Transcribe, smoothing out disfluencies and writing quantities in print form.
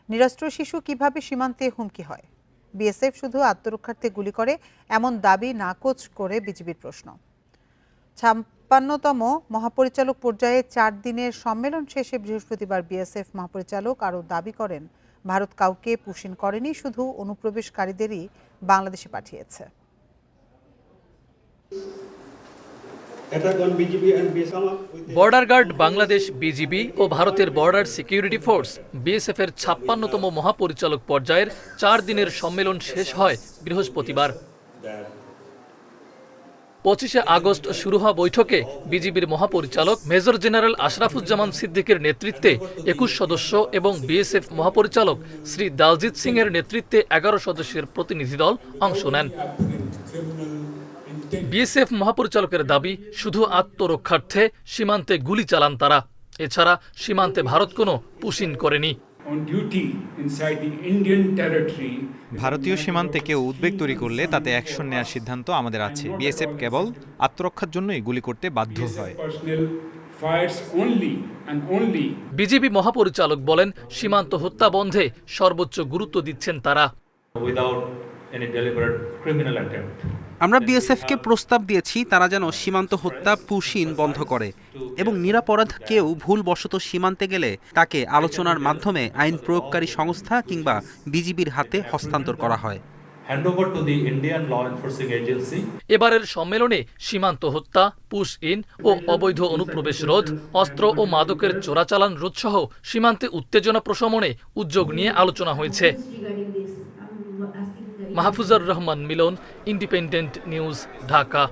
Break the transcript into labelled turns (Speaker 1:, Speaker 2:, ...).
Speaker 1: নিরস্ত্র শিশু কিভাবে সীমান্তে হুমকি হয়? বিএসএফ শুধু আত্মরক্ষার্থে গুলি করে এমন দাবি নাকচ করে বিজিবির প্রশ্ন। ৫৬তম মহাপরিচালক পর্যায়ে ৪ দিনের সম্মেলন শেষে বৃহস্পতিবার বিএসএফ মহাপরিচালক আরও দাবি করেন, ভারত কাউকে পুশিন করেনি, শুধু অনুপ্রবেশকারীদেরই বাংলাদেশে পাঠিয়েছে।
Speaker 2: বর্ডার গার্ড বাংলাদেশ, বিজিবি ও ভারতের বর্ডার সিকিউরিটি ফোর্স বিএসএফ এর ৫৬তম মহাপরিচালক পর্যায়ের ৪ দিনের সম্মেলন শেষ হয় বৃহস্পতিবার। ২৫শে আগস্ট শুরু হওয়া বৈঠকে বিজিবির মহাপরিচালক মেজর জেনারেল আশরাফুজ্জামান সিদ্দিকের নেতৃত্বে ২১ সদস্য এবং বিএসএফ মহাপরিচালক শ্রী দালজিৎ সিং এর নেতৃত্বে ১১ সদস্যের প্রতিনিধি দল অংশ নেন। বিএসএফ মহাপরিচালকের দাবি, শুধু আত্মরক্ষার্থে সীমান্তে গুলি চালান তারা, এছাড়া সীমান্তে ভারত কোনো পুশিন করেনি।
Speaker 3: ভারতীয় সীমান্তে কেউ উদ্বেগ তৈরি করলে তাতে অ্যাকশন নেওয়ার সিদ্ধান্ত আমাদের আছে। বিএসএফ কেবল আত্মরক্ষার জন্যই গুলি করতে বাধ্য হয়।
Speaker 2: বিজিবি মহাপরিচালক বলেন, সীমান্ত হত্যা বন্ধে সর্বোচ্চ গুরুত্ব দিচ্ছেন তারা।
Speaker 4: আমরা বিএসএফকে প্রস্তাব দিয়েছি তারা যেন সীমান্ত হত্যা পুশিন বন্ধ করে এবং নিরপরাধ কেউ ভুলবশত সীমান্তে গেলে তাকে আলোচনার মাধ্যমে আইন প্রয়োগকারী সংস্থা কিংবা বিজিবির হাতে হস্তান্তর করা হয়।
Speaker 2: এবারের সম্মেলনে সীমান্ত হত্যা, পুশ ইন ও অবৈধ অনুপ্রবেশ রোধ, অস্ত্র ও মাদকের চোরাচালান রোধ সহ সীমান্তে উত্তেজনা প্রশমনে উদ্যোগ নিয়ে আলোচনা হয়েছে। মাহফুজুর রহমান মিলন, ইন্ডিপেন্ডেন্ট নিউজ, ঢাকা।